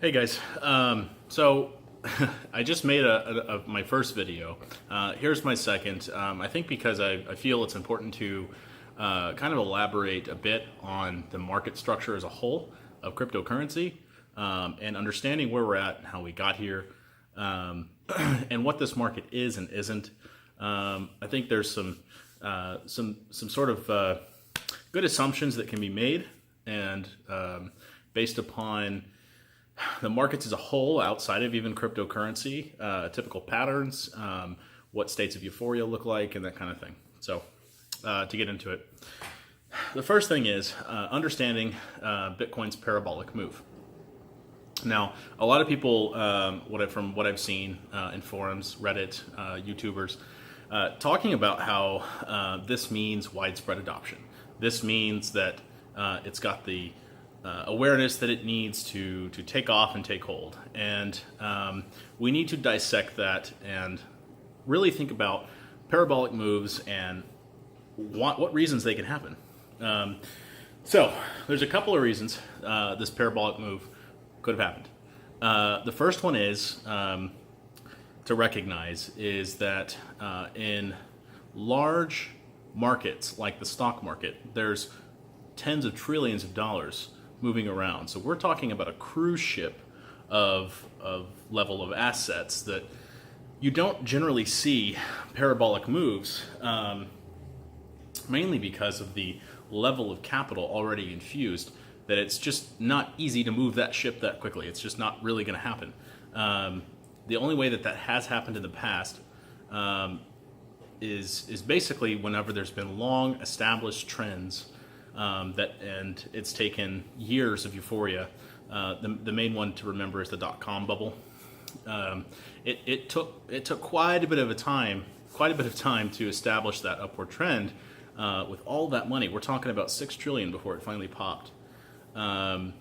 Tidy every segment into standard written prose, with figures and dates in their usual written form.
Hey guys, so I just made my first video. Here's my second. I think because I feel it's important to kind of elaborate a bit on the market structure as a whole of cryptocurrency and understanding where we're at and how we got here and what this market is and isn't. I think there's some sort of good assumptions that can be made and based upon the markets as a whole, outside of even cryptocurrency, typical patterns, what states of euphoria look like, and that kind of thing. So, to get into it, the first thing is understanding Bitcoin's parabolic move. Now, a lot of people, from what I've seen in forums, Reddit, YouTubers, talking about how this means widespread adoption. This means that it's got the awareness that it needs to take off and take hold. And we need to dissect that and really think about parabolic moves and what reasons they can happen. So there's a couple of reasons this parabolic move could have happened. The first one is to recognize is that in large markets like the stock market, there's tens of trillions of dollars moving around. So we're talking about a cruise ship of level of assets that you don't generally see parabolic moves, mainly because of the level of capital already infused, that it's just not easy to move that ship that quickly. It's just not really going to happen. The only way that has happened in the past is basically whenever there's been long established trends and it's taken years of euphoria. The main one to remember is the dot-com bubble. It took quite a bit of time to establish that upward trend with all that money. We're talking about $6 trillion before it finally popped. And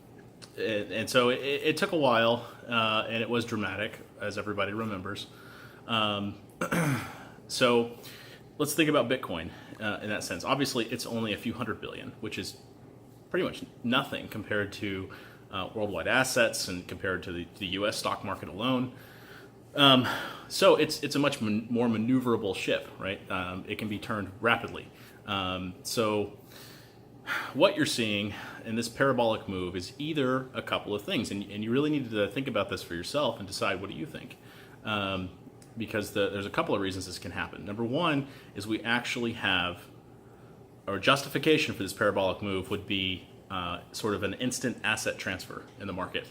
so it took a while, and it was dramatic, as everybody remembers. So let's think about Bitcoin in that sense. Obviously, it's only a few hundred billion, which is pretty much nothing compared to worldwide assets and compared to the U.S. stock market alone. So it's a much more maneuverable ship, right? It can be turned rapidly. So what you're seeing in this parabolic move is either a couple of things, and you really need to think about this for yourself and decide what do you think. Because there's a couple of reasons this can happen. Number one is we actually have, or justification for this parabolic move would be sort of an instant asset transfer in the market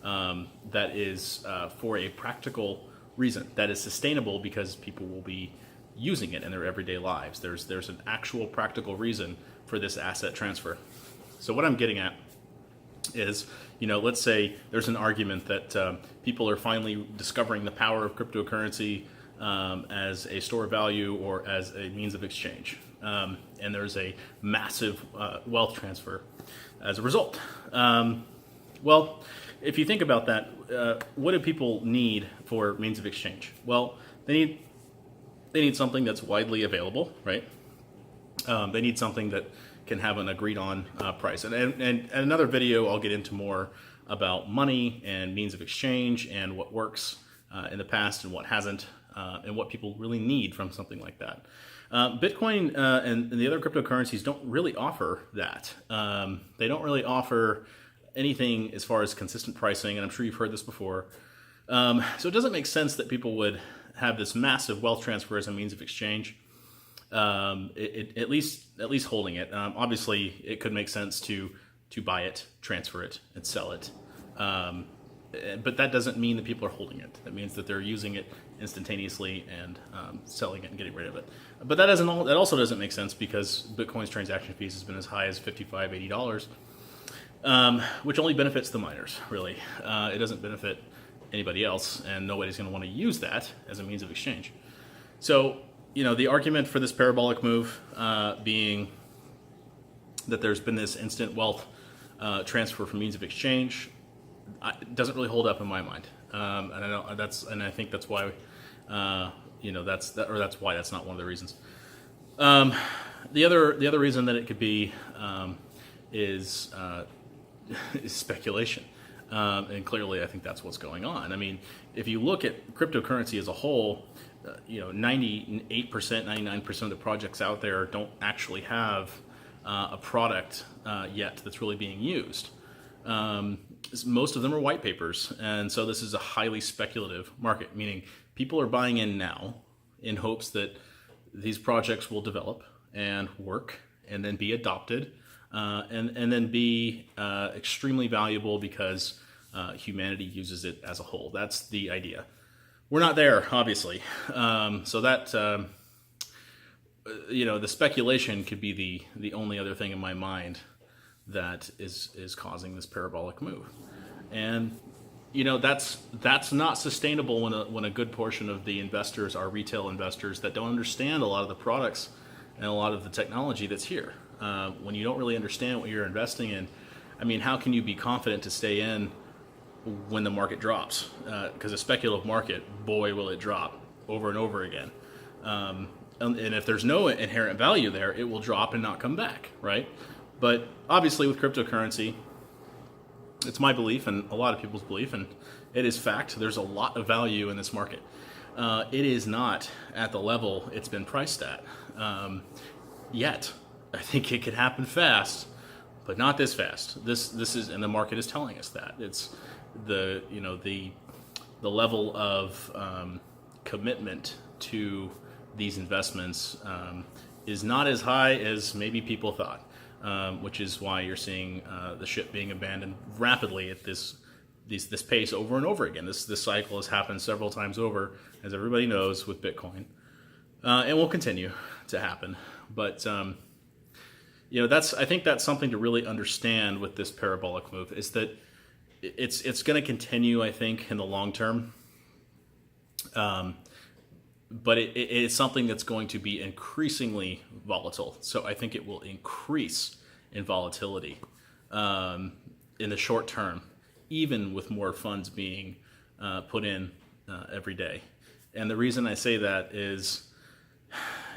that is for a practical reason, that is sustainable because people will be using it in their everyday lives. There's an actual practical reason for this asset transfer. So what I'm getting at is, let's say there's an argument that people are finally discovering the power of cryptocurrency as a store of value or as a means of exchange. And there's a massive wealth transfer as a result. Well, if you think about that, what do people need for means of exchange? Well, they need something that's widely available, right? They need something that can have an agreed on price. And another video, I'll get into more about money and means of exchange and what works in the past and what hasn't, and what people really need from something like that. Bitcoin and the other cryptocurrencies don't really offer that. They don't really offer anything as far as consistent pricing, and I'm sure you've heard this before. So it doesn't make sense that people would have this massive wealth transfer as a means of exchange. At least holding it. Obviously, it could make sense to buy it, transfer it, and sell it. But that doesn't mean that people are holding it. That means that they're using it instantaneously and selling it and getting rid of it. But that also doesn't make sense because Bitcoin's transaction fees has been as high as $55, $80, which only benefits the miners, really. It doesn't benefit anybody else, and nobody's going to want to use that as a means of exchange. So, the argument for this parabolic move being that there's been this instant wealth transfer from means of exchange doesn't really hold up in my mind, and I think that's why that's why that's not one of the reasons. The other reason that it could be is speculation. And clearly, I think that's what's going on. I mean, if you look at cryptocurrency as a whole, 98%, 99% of the projects out there don't actually have a product yet that's really being used. Most of them are white papers, and so this is a highly speculative market, meaning people are buying in now in hopes that these projects will develop and work and then be adopted and then be extremely valuable because humanity uses it as a whole. That's the idea. We're not there, obviously. So that, the speculation could be the only other thing in my mind that is causing this parabolic move. And, that's not sustainable when a good portion of the investors are retail investors that don't understand a lot of the products and a lot of the technology that's here. When you don't really understand what you're investing in, I mean, how can you be confident to stay in when the market drops? Because a speculative market, boy, will it drop over and over again. And if there's no inherent value there, it will drop and not come back, right? But obviously with cryptocurrency, it's my belief and a lot of people's belief, and it is fact, there's a lot of value in this market. It is not at the level it's been priced at yet. I think it could happen fast, but not this fast. This is, and the market is telling us that. It's the level of commitment to these investments is not as high as maybe people thought, which is why you're seeing the ship being abandoned rapidly at this pace over and over again. This cycle has happened several times over, as everybody knows, with Bitcoin, and will continue to happen. But I think that's something to really understand with this parabolic move, is that it's going to continue, I think, in the long term. But it's something that's going to be increasingly volatile. So I think it will increase in volatility in the short term, even with more funds being put in every day. And the reason I say that is,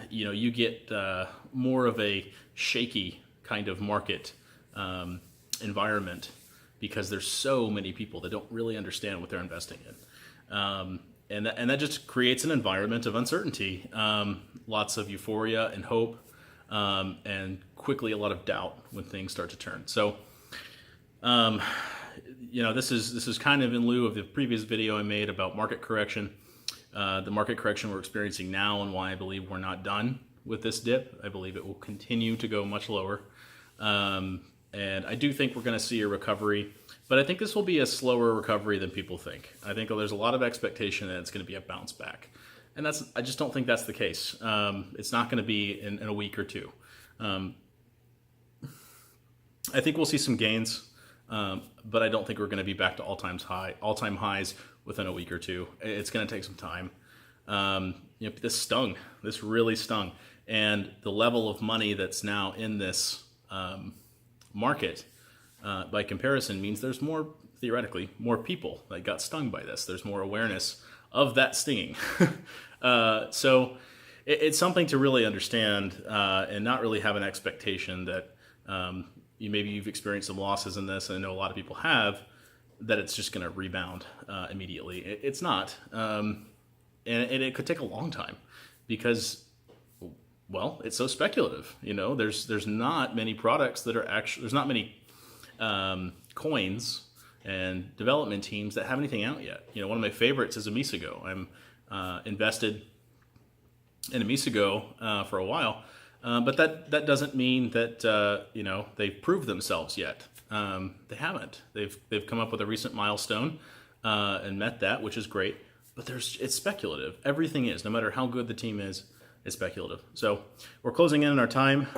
you get more of a shaky kind of market environment because there's so many people that don't really understand what they're investing in. And that just creates an environment of uncertainty, lots of euphoria and hope, and quickly a lot of doubt when things start to turn. So, this is kind of in lieu of the previous video I made about market correction. The market correction we're experiencing now, and why I believe we're not done with this dip. I believe it will continue to go much lower. And I do think we're going to see a recovery, but I think this will be a slower recovery than people think. I think there's a lot of expectation that it's going to be a bounce back. And I just don't think that's the case. It's not going to be in a week or two. I think we'll see some gains, but I don't think we're going to be back to all-time highs within a week or two. It's going to take some time. This stung. This really stung. And the level of money that's now in this market, by comparison, means there's theoretically more people that got stung by this. There's more awareness of that stinging. So it's something to really understand and not really have an expectation that maybe you've experienced some losses in this, and I know a lot of people have, that it's just going to rebound immediately. It's not. And it could take a long time because, well, it's so speculative. There's not many products that are actually, there's not many coins and development teams that have anything out yet. One of my favorites is Amisago. I'm invested in Amisago for a while, but that doesn't mean that they've proved themselves yet. They haven't. They've come up with a recent milestone and met that, which is great. But it's speculative. Everything is, no matter how good the team is, it's speculative. So we're closing in on our time.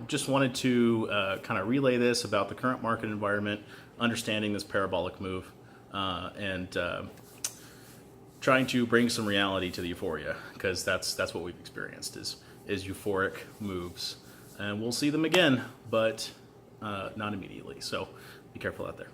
Just wanted to kind of relay this about the current market environment, understanding this parabolic move, and trying to bring some reality to the euphoria, because that's what we've experienced is euphoric moves, and we'll see them again, but not immediately. So be careful out there.